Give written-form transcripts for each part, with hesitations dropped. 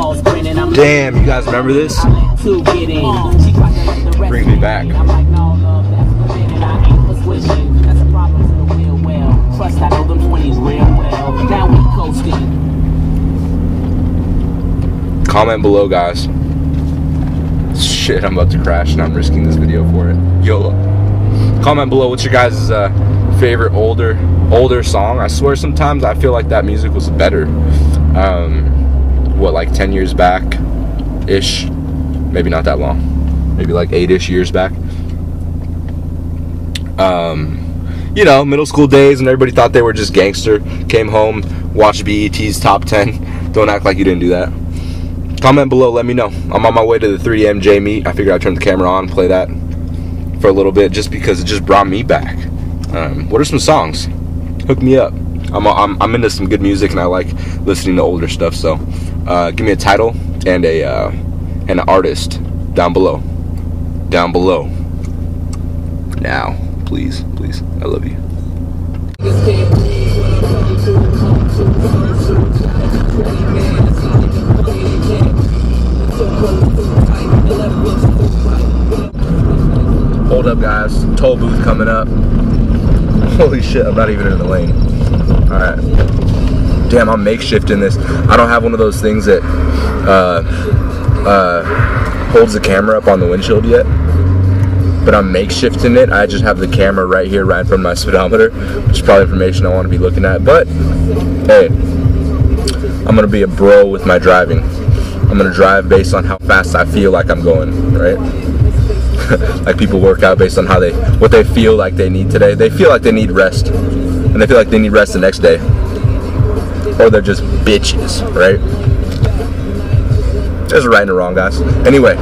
Damn, you guys remember this? Brings me back. Comment below, guys. Shit, I'm about to crash and I'm risking this video for it. YOLO. Comment below what's your guys' favorite older song. I swear sometimes I feel like that music was better. What, like 10 years back ish? Maybe not that long. Maybe like 8-ish years back. You know, middle school days, and everybody thought they were just gangster. Came home, watched BET's top 10. Don't act like you didn't do that. Comment below, let me know. I'm on my way to the 3MJ meet. I figured I'd turn the camera on, play that for a little bit, just because it just brought me back. What are some songs? Hook me up. I'm into some good music, and I like listening to older stuff. So, give me a title and an artist down below. Down below. Now, please, please. I love you. Hold up, guys. Toll booth coming up. Holy shit, I'm not even in the lane. Alright. Damn, I'm makeshifting this. I don't have one of those things that holds the camera up on the windshield yet. But I'm makeshifting it. I just have the camera right here, right in front of my speedometer, which is probably information I want to be looking at. But, hey, I'm going to be a bro with my driving. I'm going to drive based on how fast I feel like I'm going, right? Like people work out based on what they feel like they need today. They feel like they need rest, and they feel like they need rest the next day, or they're just bitches, right? There's a right and a wrong, guys. Anyway,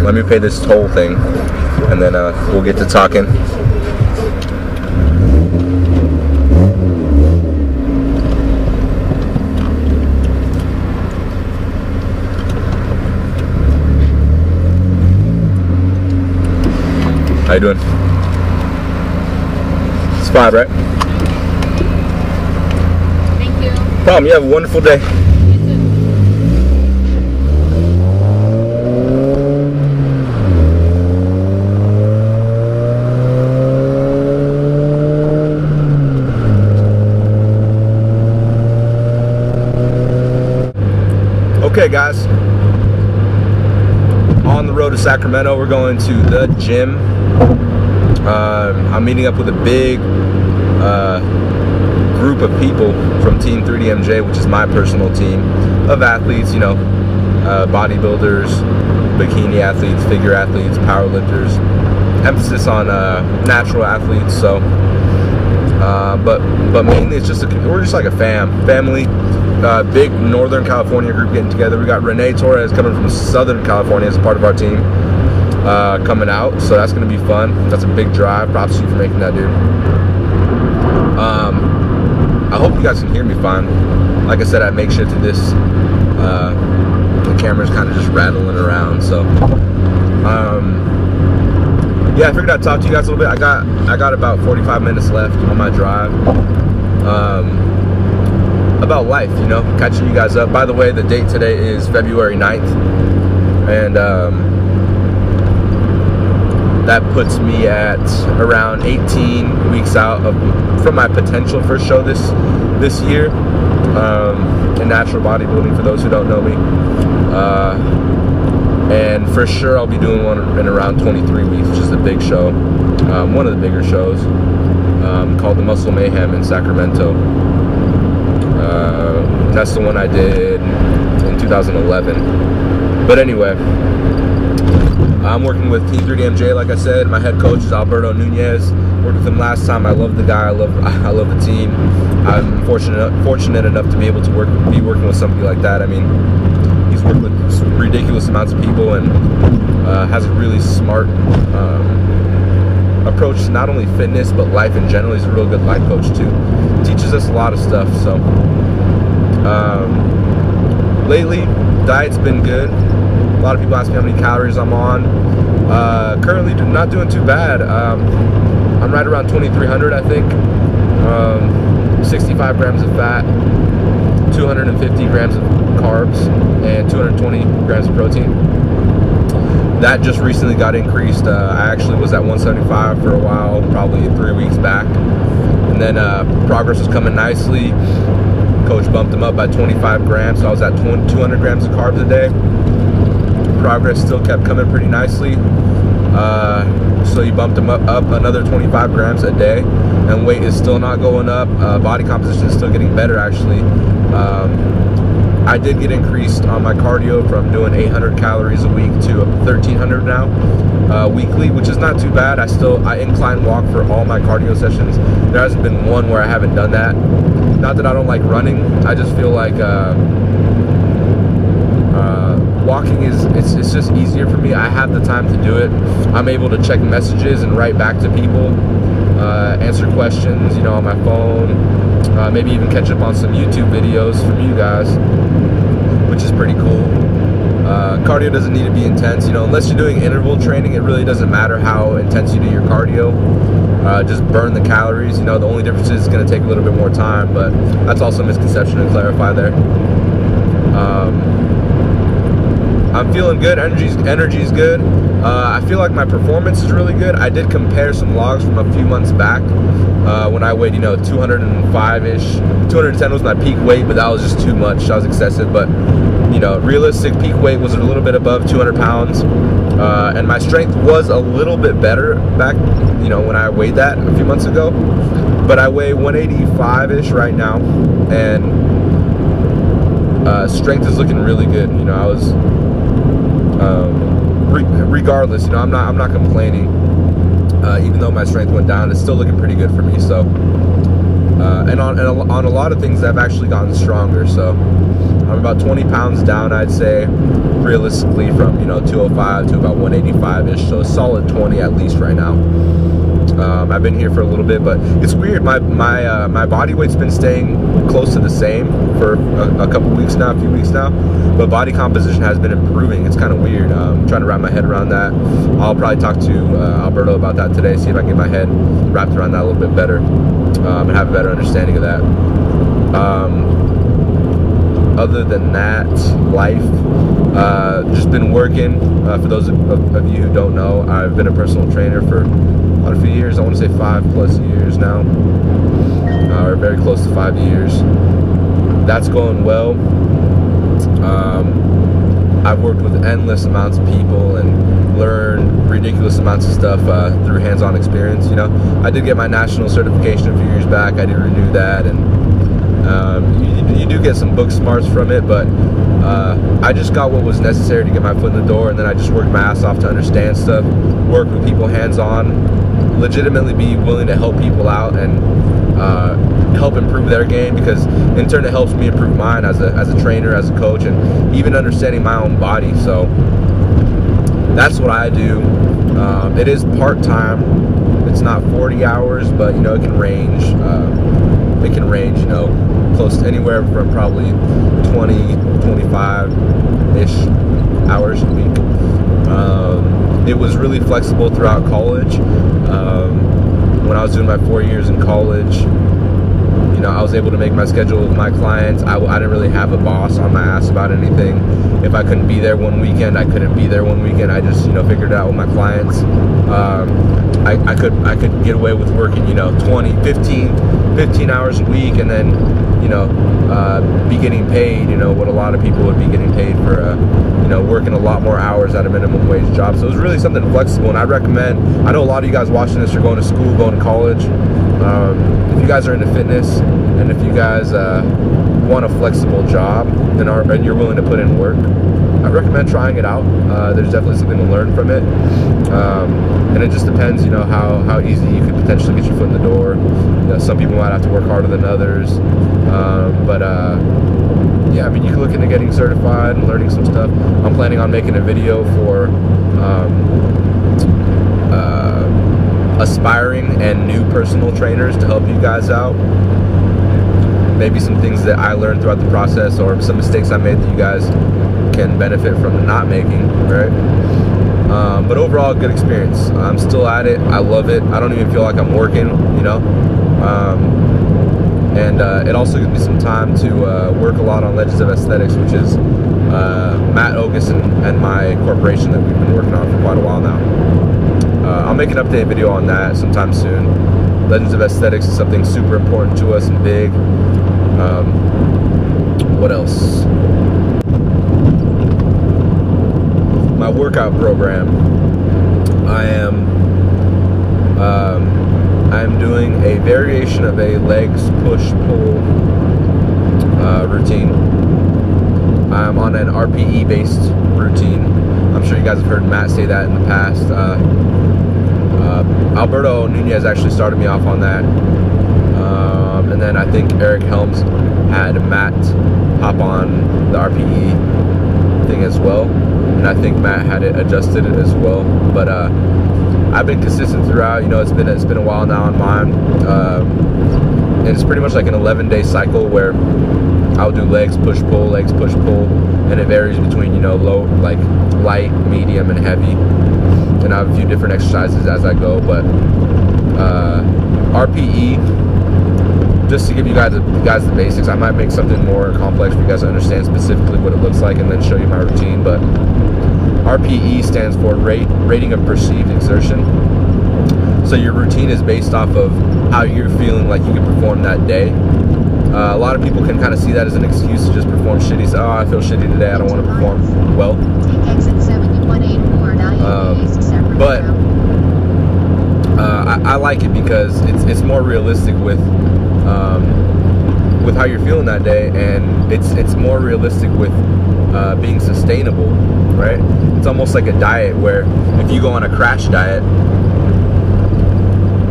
let me pay this toll thing, and then we'll get to talking. How you doing? It's 5, right? Thank you. Problem, you have a wonderful day. Okay, guys. On the road to Sacramento, we're going to the gym. I'm meeting up with a big group of people from Team 3DMJ, which is my personal team of athletes, you know, bodybuilders, bikini athletes, figure athletes, powerlifters, emphasis on natural athletes. So, but mainly it's just we're just like a family. Big Northern California group getting together. We got Renee Torres coming from Southern California as a part of our team. Coming out, so that's gonna be fun. That's a big drive. Props to you for making that, dude. I hope you guys can hear me fine. Like I said, I makeshifted this. The camera's kind of just rattling around, so yeah, I figured I'd talk to you guys a little bit. I got about 45 minutes left on my drive. About life, you know, catching you guys up. By the way, the date today is February 9th, and that puts me at around 18 weeks out from my potential first show this year in natural bodybuilding, for those who don't know me. And for sure I'll be doing one in around 23 weeks, which is a big show. One of the bigger shows called the Muscle Mayhem in Sacramento. That's the one I did in 2011. But anyway, I'm working with Team 3DMJ, like I said. My head coach is Alberto Nunez. Worked with him last time. I love the guy. I love the team. I'm fortunate enough to be able to be working with somebody like that. I mean, he's worked with ridiculous amounts of people and has a really smart approach to not only fitness but life in general. He's a real good life coach too. Teaches us a lot of stuff. So lately, diet's been good. A lot of people ask me how many calories I'm on. Currently not doing too bad. I'm right around 2,300, I think. 65 grams of fat, 250 grams of carbs and 220 grams of protein. That just recently got increased. I actually was at 175 for a while, probably 3 weeks back. And then progress was coming nicely. Coach bumped them up by 25 grams, so I was at 200 grams of carbs a day. Progress still kept coming pretty nicely. So you bumped them up another 25 grams a day, and weight is still not going up. Body composition is still getting better, actually. I did get increased on my cardio from doing 800 calories a week to 1,300 now weekly, which is not too bad. I incline walk for all my cardio sessions. There hasn't been one where I haven't done that. Not that I don't like running. I just feel like walking it's just easier for me. I have the time to do it. I'm able to check messages and write back to people, answer questions, you know, on my phone, maybe even catch up on some YouTube videos from you guys, which is pretty cool. Cardio doesn't need to be intense, you know, unless you're doing interval training. It really doesn't matter how intense you do your cardio. Just burn the calories. You know, the only difference is it's going to take a little bit more time, but that's also a misconception to clarify there. I'm feeling good. Energy's good. I feel like my performance is really good. I did compare some logs from a few months back when I weighed, you know, 205-ish. 210 was my peak weight, but that was just too much. That was excessive. But, you know, realistic peak weight was a little bit above 200 pounds. And my strength was a little bit better back, you know, when I weighed that a few months ago. But I weigh 185-ish right now, and strength is looking really good. You know, I was, regardless, you know, I'm not complaining. Even though my strength went down, it's still looking pretty good for me. So, and on a lot of things, I've actually gotten stronger. So, I'm about 20 pounds down, I'd say, realistically, from, you know, 205 to about 185-ish. So a solid 20 at least right now. I've been here for a little bit, but it's weird. My body weight's been staying close to the same for a couple weeks now, a few weeks now, but body composition has been improving. It's kind of weird. I'm trying to wrap my head around that. I'll probably talk to Alberto about that today, see if I can get my head wrapped around that a little bit better, and have a better understanding of that. Other than that, life, just been working. For those of you who don't know, I've been a personal trainer for quite a few years. I want to say 5+ years now, or very close to 5 years. That's going well. I've worked with endless amounts of people and learned ridiculous amounts of stuff through hands-on experience. You know, I did get my national certification a few years back. I did renew that, and you do get some book smarts from it, but I just got what was necessary to get my foot in the door, and then I just worked my ass off to understand stuff, work with people hands-on, legitimately be willing to help people out and help improve their game, because in turn it helps me improve mine as a trainer, as a coach, and even understanding my own body. So that's what I do. It is part-time. It's not 40 hours, but, you know, it can range. You know, close to anywhere from probably 20, 25-ish hours a week. It was really flexible throughout college. When I was doing my 4 years in college, you know, I was able to make my schedule with my clients. I didn't really have a boss on my ass about anything. If I couldn't be there one weekend, I couldn't be there one weekend. I just, you know, figured it out with my clients. I could get away with working, you know, 15 hours a week, and then, you know, be getting paid, you know, what a lot of people would be getting paid for, you know, working a lot more hours at a minimum wage job. So it was really something flexible, and I recommend, I know a lot of you guys watching this are going to school, going to college. If you guys are into fitness, and if you guys want a flexible job and you're willing to put in work, I recommend trying it out. There's definitely something to learn from it, and it just depends, you know, how easy you could potentially get your foot in the door. You know, some people might have to work harder than others, but yeah, I mean, you can look into getting certified and learning some stuff. I'm planning on making a video for aspiring and new personal trainers to help you guys out. Maybe some things that I learned throughout the process, or some mistakes I made that you guys can benefit from not making, right? But overall, good experience. I'm still at it. I love it. I don't even feel like I'm working, you know? and it also gives me some time to work a lot on Legends of Aesthetics, which is Matt Ogus and my corporation that we've been working on for quite a while now. I'll make an update video on that sometime soon. Legends of Aesthetics is something super important to us and big. What else? My workout program. I am doing a variation of a legs push-pull routine. I'm on an RPE-based routine. I'm sure you guys have heard Matt say that in the past. Alberto Nunez actually started me off on that. And then I think Eric Helms had Matt hop on the RPE thing as well. And I think Matt had it adjusted it as well. But I've been consistent throughout. You know, it's been a while now on mine. And it's pretty much like an 11-day cycle where I'll do legs push pull, and it varies between, you know, low, like light, medium, and heavy. And I have a few different exercises as I go. But RPE, just to give you guys the basics. I might make something more complex for you guys to understand specifically what it looks like, and then show you my routine. But RPE stands for rating of perceived exertion. So your routine is based off of how you're feeling like you can perform that day. A lot of people can kind of see that as an excuse to just perform shitty. So, oh, I feel shitty today, I don't want to perform well. But I like it because it's more realistic with how you're feeling that day, and it's more realistic with being sustainable, right? It's almost like a diet where if you go on a crash diet,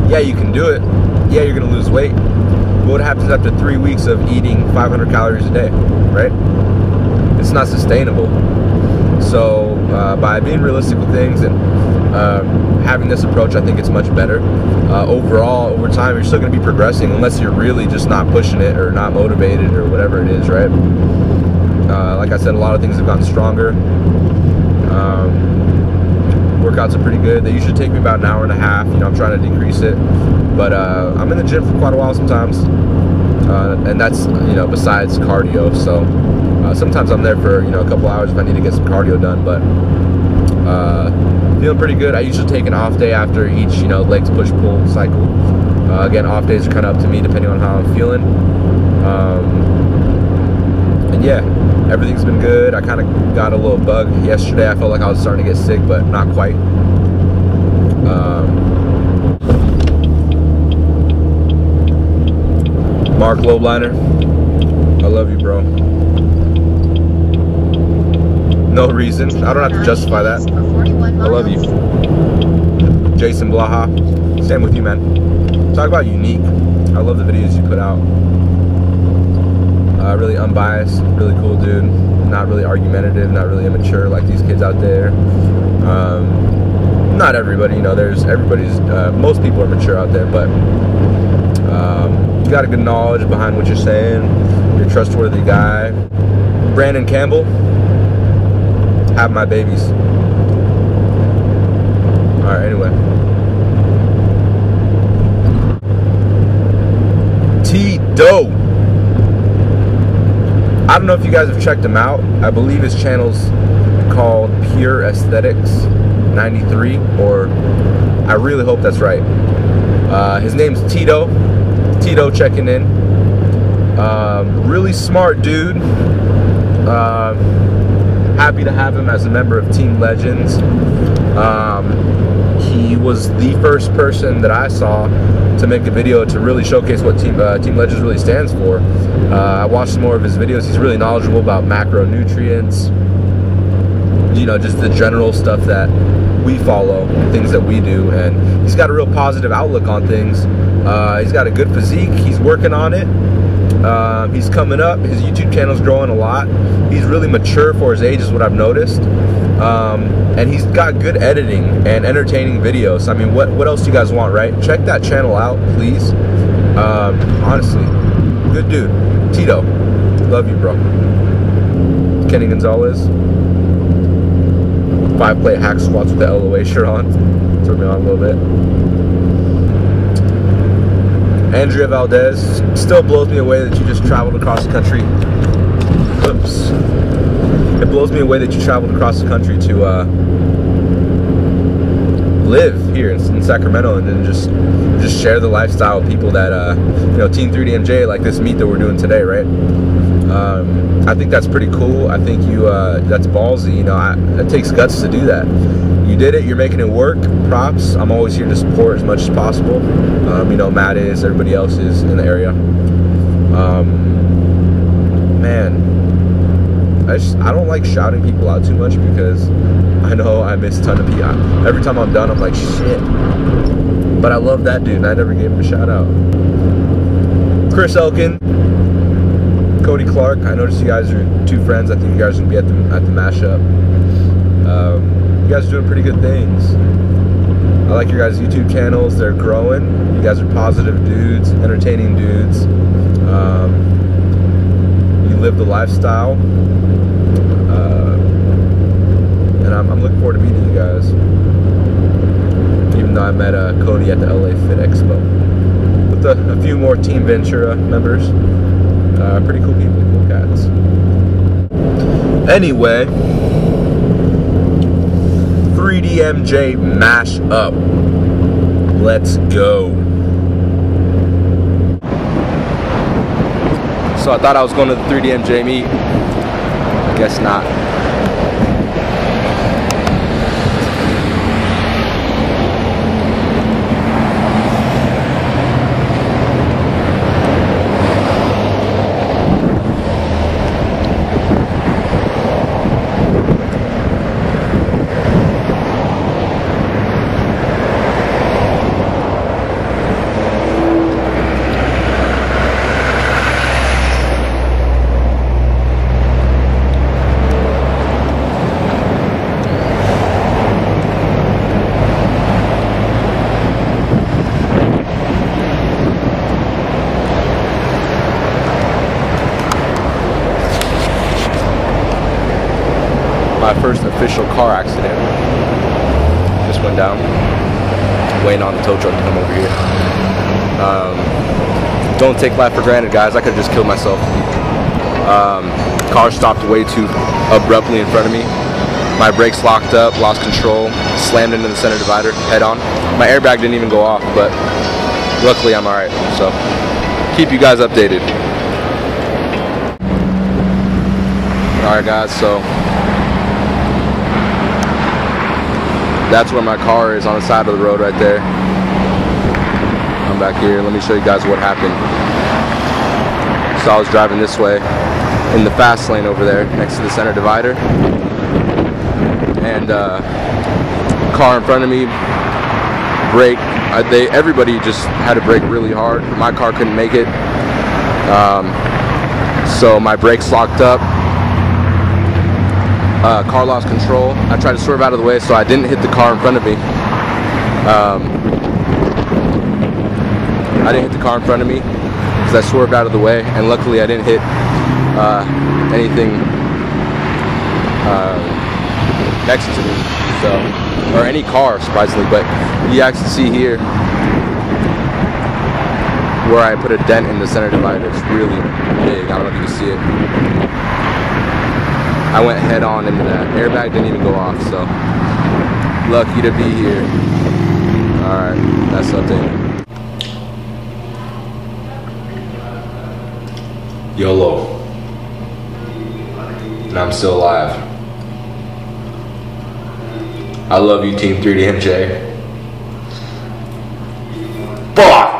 yeah, you can do it. Yeah, you're gonna lose weight. But what happens after 3 weeks of eating 500 calories a day, right? It's not sustainable. So by being realistic with things and having this approach, I think it's much better. Overall, over time, you're still going to be progressing unless you're really just not pushing it or not motivated or whatever it is, right? Like I said, a lot of things have gotten stronger. Workouts are pretty good. They usually take me about an hour and a half. You know, I'm trying to decrease it. But I'm in the gym for quite a while sometimes. And that's, you know, besides cardio. So sometimes I'm there for, you know, a couple hours if I need to get some cardio done. But feeling pretty good. I usually take an off day after each, you know, legs push pull cycle. Again, off days are kind of up to me depending on how I'm feeling. And yeah, everything's been good. I kind of got a little bug yesterday. I felt like I was starting to get sick, but not quite. Mark Lobeliner, I love you, bro. No reason. I don't have to justify that. I love you. Jason Blaha, same with you, man. Talk about unique. I love the videos you put out. Really unbiased, really cool dude. Not really argumentative, not really immature like these kids out there. Not everybody, you know, most people are mature out there, but you got a good knowledge behind what you're saying. You're a trustworthy guy. Brandon Campbell, have my babies. Alright, anyway. T-Doe. I don't know if you guys have checked him out. I believe his channel's called Pure Aesthetics 93, or I really hope that's right. His name's Tito. Tito checking in. Really smart dude. Happy to have him as a member of Team Legends. He was the first person that I saw to make a video to really showcase what Team Legends really stands for. I watched some more of his videos. He's really knowledgeable about macronutrients, you know, just the general stuff that we follow, things that we do, and he's got a real positive outlook on things. He's got a good physique. He's working on it. He's coming up. His YouTube channel's growing a lot. He's really mature for his age is what I've noticed. And he's got good editing and entertaining videos. I mean, what else do you guys want, right? Check that channel out, please. Honestly, good dude. Tito, love you, bro. Kenny Gonzalez, 5-plate hack squats with the LOA shirt on. Threw me on a little bit. Andrea Valdez, still blows me away that you just traveled across the country. Oops. It blows me away that you traveled across the country to live here in Sacramento, and then just share the lifestyle of people that you know, Team 3DMJ, like this meet that we're doing today, right? I think that's pretty cool. I think that's ballsy. You know, it takes guts to do that. You did it. You're making it work. Props. I'm always here to support as much as possible. You know, Matt is, everybody else is in the area. Man, I don't like shouting people out too much because I know I miss a ton of people. Every time I'm done, I'm like, shit. But I love that dude, and I never gave him a shout out. Chris Elkin, Cody Clark. I noticed you guys are two friends. I think you guys are gonna be at the mashup. You guys are doing pretty good things. I like your guys' YouTube channels. They're growing. You guys are positive dudes, entertaining dudes. You live the lifestyle. And I'm looking forward to meeting you guys. Even though I met Cody at the LA Fit Expo. With a few more Team Ventura members. Pretty cool people, cool cats. Anyway, 3DMJ mash up. Let's go. So I thought I was going to the 3DMJ meet. Guess not. My first official car accident. Just went down. Waiting on the tow truck to come over here. Don't take life for granted, guys. I could have just killed myself. Car stopped way too abruptly in front of me. My brakes locked up, lost control, slammed into the center divider head on. My airbag didn't even go off, but luckily I'm alright. So keep you guys updated. Alright guys, so that's where my car is, on the side of the road right there. I'm back here. Let me show you guys what happened. So I was driving this way in the fast lane over there next to the center divider. And car in front of me braked. Everybody just had to brake really hard. My car couldn't make it. So my brakes locked up. Car lost control. I tried to swerve out of the way so I didn't hit the car in front of me. I didn't hit the car in front of me because I swerved out of the way, and luckily I didn't hit anything next to me, or any car, surprisingly. But you actually see here where I put a dent in the center divider. It's really big. I don't know if you can see it. I went head on into that. Airbag didn't even go off, so lucky to be here. Alright, that's the update. YOLO. And I'm still alive. I love you, Team 3DMJ. Fuck!